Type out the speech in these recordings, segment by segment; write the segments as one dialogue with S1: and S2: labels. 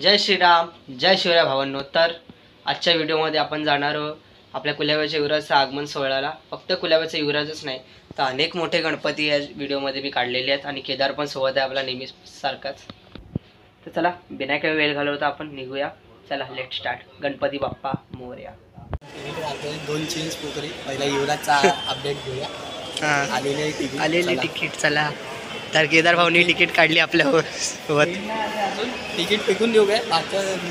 S1: जय श्रीराम, जय शिवराय भावांनो. तर आजच्या व्हिडिओमध्ये आपण जाणार आहोत आपल्या कुलाब्याच्या युवराजच्या आगमन सोहळ्याला. फक्त कुलाब्याचा युवराजच नाही तर अनेक मोठे गणपती या व्हिडिओमध्ये मी काढलेले आहेत आणि केदार पण सोबत आहे आपला नेहमी सारखाच. तर चला बिना काही वेळ घालवता आपण निघूया. चला लेट स्टार्ट. गणपती बाप्पा मोरया.
S2: दोन चेंज पोकरी. पहिला युवराजचा अपडेट घेऊया.
S1: आलेली तिकीट. चला तर केदार भाऊनी तिकीट काढली आपल्यावर सोबत.
S2: तिकीट फेकून देऊ काय?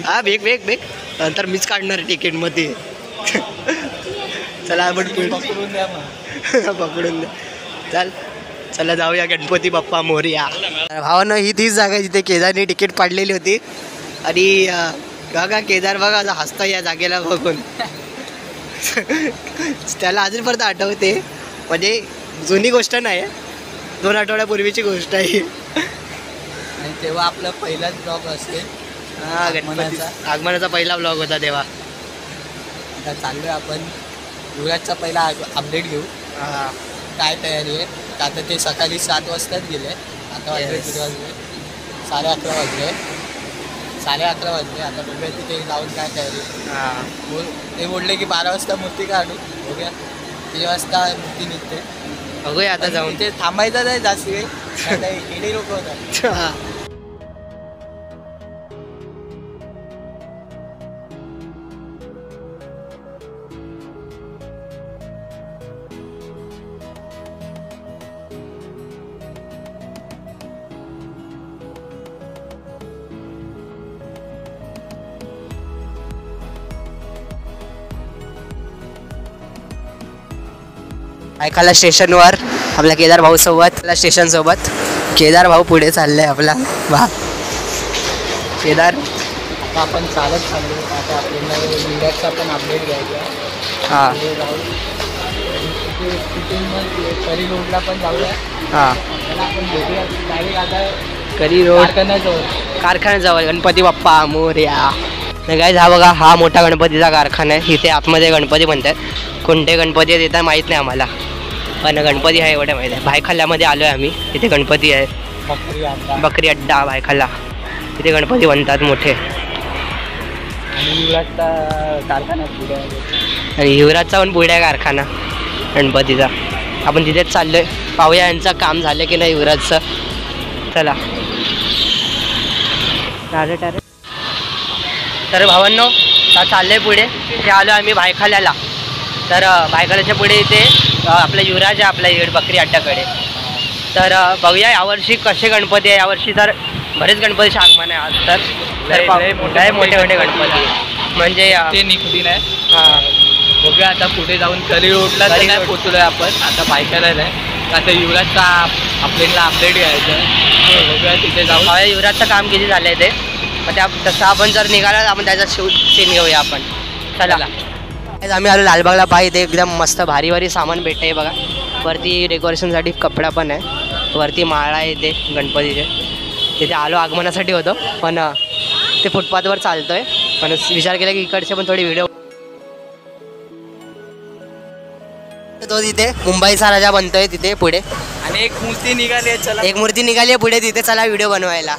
S1: हा बेग नंतर मीच काढणार तिकीट मध्ये. चला आपण
S2: पकडून द्या मग.
S1: पकडून द्या. चला जाऊया गणपती बाप्पा मोरया. भावानं ही तीच जागा आहे जिथे केदारने तिकीट पाडलेली होती. आणि बघा केदार बघा आता हसता या जागेला बघून. त्याला अजूनपर्यंत आठवते. म्हणजे जुनी गोष्ट नाही, 2 आठवड्यापूर्वीची गोष्ट आहे.
S2: आणि तेव्हा आपला पहिलाच ब्लॉग असते.
S1: हा गणपतीचा आगमनाचा पहिला ब्लॉग होता तेव्हा.
S2: आता चाललोय आपण युवराजचा पहिला अपडेट घेऊ. काय तयारी आहे? आता ते सकाळी 7 वाजताच गेले. आता वाजले किती वाजले? 11:30 वाजले. 11:30 वाजले. आता बघूया तिथे जाऊन काय तयारी. ते बोलले की 12 वाजता मूर्ती काढू. बघूया 3 वाजता मूर्ती निघते.
S1: बघूया आता जाऊन.
S2: ते थांबायचं नाही जास्त काही. केडी लोक होतात.
S1: ऐकायला स्टेशनवर आपल्या केदार भाऊ सोबत. स्टेशन सोबत केदार भाऊ पुढे चाललाय आपला. वा केदार.
S2: आता आपण चालत चाललो. आता आपल्याला युवराजचा पण अपडेट घ्यायचा.
S1: हां
S2: करी रोडला पण जाऊया.
S1: हां
S2: त्याला आपण भेटूया डायरेक्ट. आता
S1: करी रोड कारखान्याजवळ गणपती बाप्पा मोरया. गाईज हा बघा हा मोठा गणपतीचा कारखाना आहे. इथे आतमध्ये गणपती बनतात. कोणते गणपती आहेत येतात माहीत नाही आम्हाला, पण गणपती आहे एवढं माहीत आहे. भायखल्ल्यामध्ये आलो आहे आम्ही. तिथे गणपती आहे. बकरी अड्डा भायखल्ला. तिथे गणपती बनतात मोठे.
S2: आणि युवराजचा कारखाना पुढे आहे.
S1: आणि युवराजचा पण पुढे आहे कारखाना गणपतीचा. आपण तिथेच चाललो आहे. पाहूया यांचं काम झालं की नाही युवराजचं. चला तर भावांनो चाललं आहे पुढे. ते आलो आम्ही भायखल्याला. तर भायखल्याच्या पुढे इथे आपला युवराज आहे आपल्या इकडे बकरी अड्ड्याकडे. तर बघूया यावर्षी कसे गणपती आहे. यावर्षी तर बरेच गणपतीचे आगमन आहे आज. तर मोठे मोठे गणपती म्हणजे
S2: ते निघतील आहे.
S1: हां
S2: बघूया आता पुढे जाऊन करी रोडला नाही पोचलोय आपण. आता बायकाला नाही. आता युवराजचा आपल्याला अपडेट घ्यायचं आहे. बघूया तिथे जाऊन.
S1: युवराजचं काम किती झालं आहे ते. मग त्या तसं आपण जर निघाला आपण त्याचा सीन घेऊया आपण. चला आम्ही आलो लालबागला. पाय इथे एकदम मस्त भारी भारी सामान भेटते बघा. वरती डेकोरेशनसाठी कपडा पण आहे. वरती माळा आहे इथे गणपतीचे. तिथे आलो आगमनासाठी होतो पण ते फुटपाथवर चालतो आहे. पण विचार केला की इकडचे पण थोडी व्हिडिओ. तो तिथे मुंबईचा राजा बनतोय तिथे पुढे.
S2: आणि एक मूर्ती निघाली आहे. चला
S1: एक मूर्ती निघाली आहे पुढे. तिथे चला व्हिडिओ बनवायला.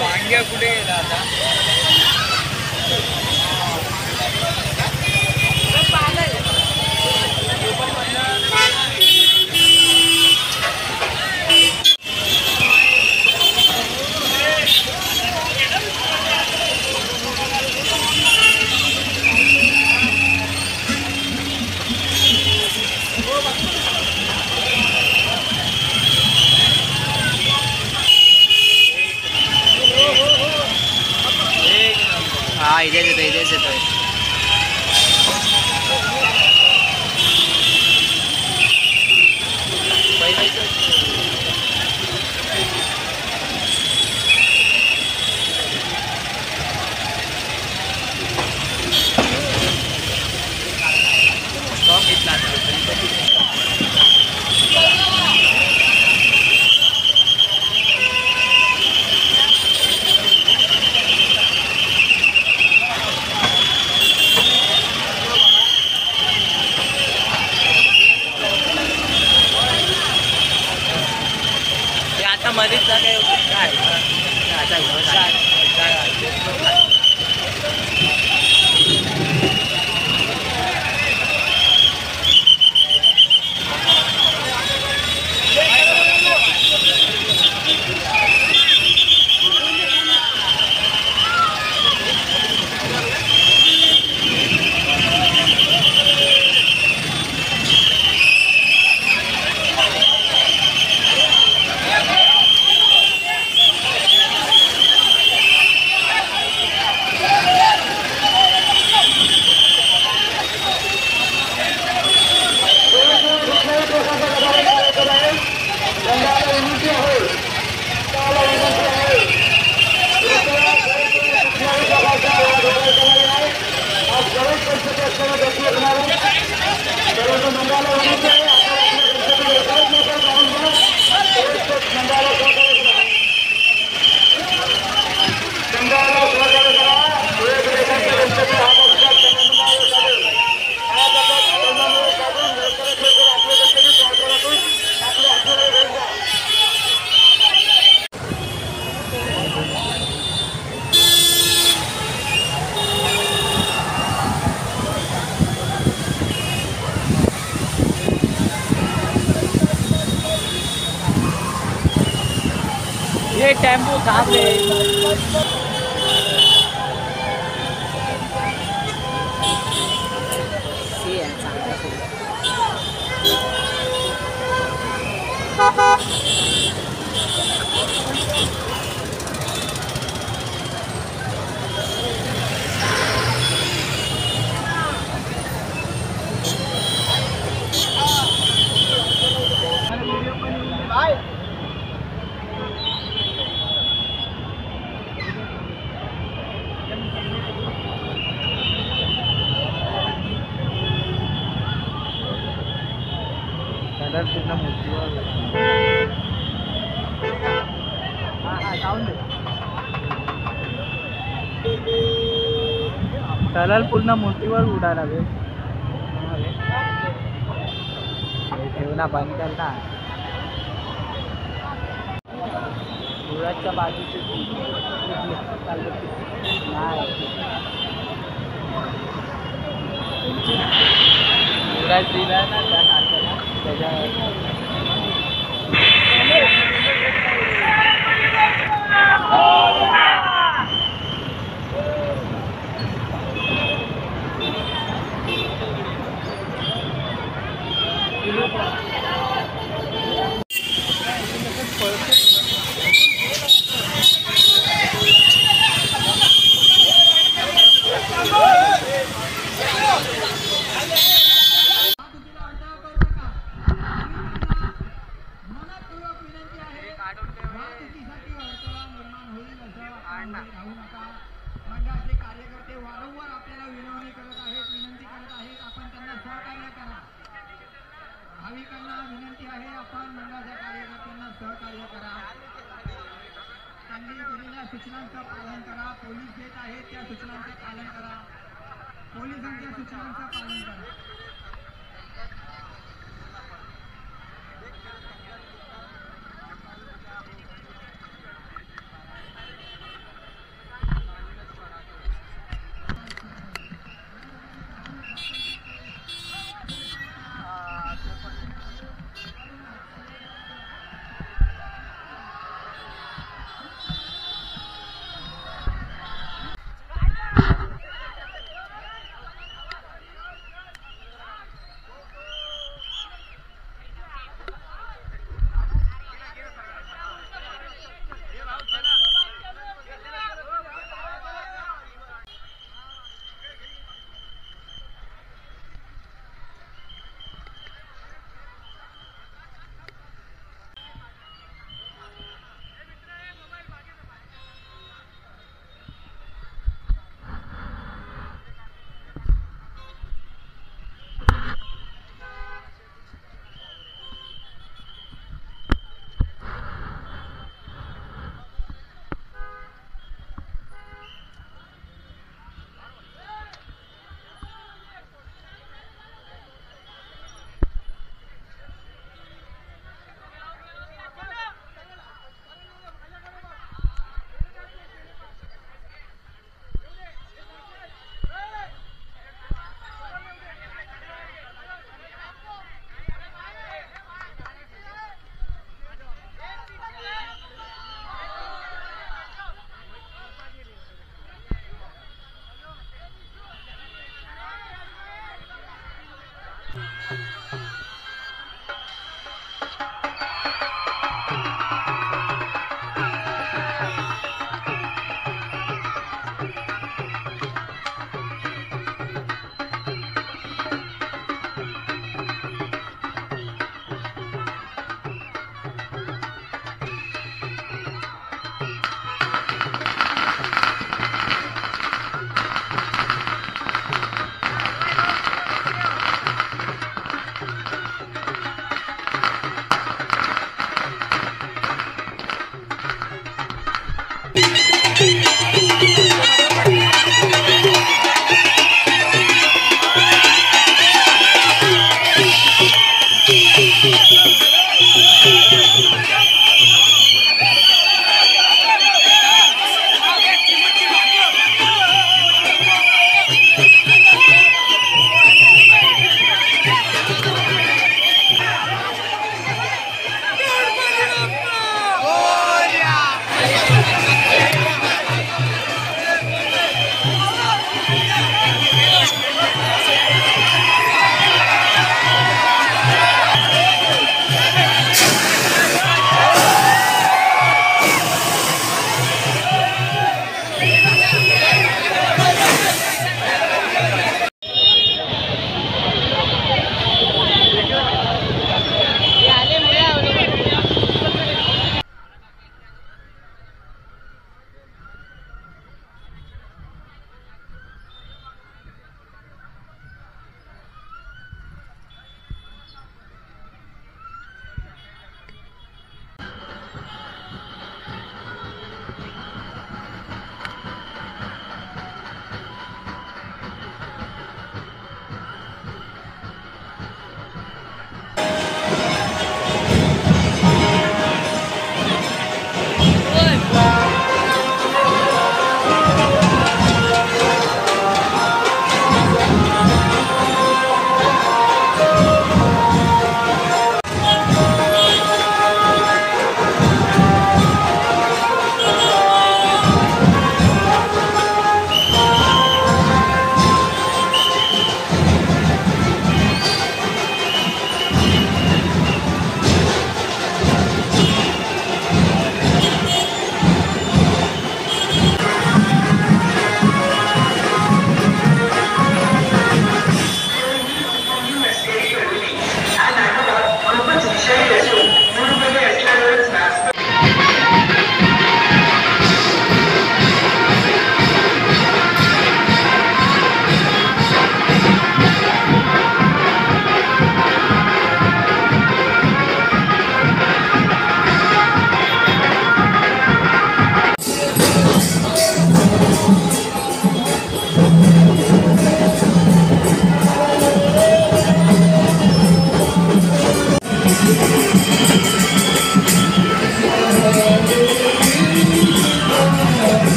S2: वांग्या कुठे गेला आता?
S1: हा इथेच येतोय. आता मध्येच झाले काय ये टेम्पो थांबले कलर पूर्ण मोठीवर उडाला बे ठेव ना बंद कर ना सुरतच्या बाजूची सुरत दिला ना त्या नात्याला त्याच्या
S3: मंडळाचे कार्यकर्ते वारंवार आपल्याला विनंती करत आहेत आपण त्यांना सहकार्य करा. भाविकांना विनंती आहे आपण मंडळाच्या कार्यकर्त्यांना सहकार्य करा. त्यांनी दिलेल्या सूचनांचं पालन करा. पोलीस देत आहेत त्या सूचनांचं पालन करा. पोलिसांच्या सूचनांचं पालन करा.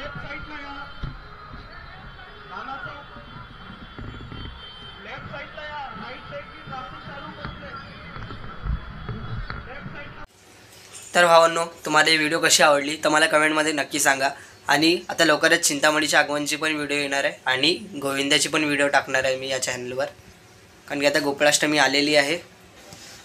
S3: लेफ्ट साईडला या नाना चौक लेफ्ट साईडला या राईट साईडची ट्रॅफिक चालू करते लेफ्ट साईडला.
S1: तर भावांनो, तुम्हाला ही व्हिडिओ कशी आवडली तर मला कमेंटमध्ये नक्की सांगा. आणि आता लवकरच चिंतामणीच्या आगमनची पण व्हिडिओ येणार आहे आणि गोविंदाची पण व्हिडिओ टाकणार आहे मी या चॅनलवर, कारण की आता गोकुळाष्टमी आलेली आहे.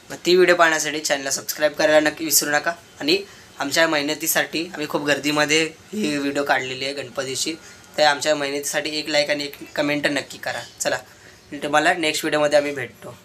S1: मग ती व्हिडिओ पाहण्यासाठी चॅनलला सबस्क्राईब करायला नक्की विसरू नका. आणि आमच्या मेहनतीसाठी आम्ही खूप गर्दीमध्ये ही व्हिडिओ काढलेली आहे गणपतीची, तर आमच्या मेहनतीसाठी एक लाईक आणि एक कमेंट नक्की करा. चला, तुम्हाला नेक्स्ट व्हिडिओमध्ये आम्ही भेटतो.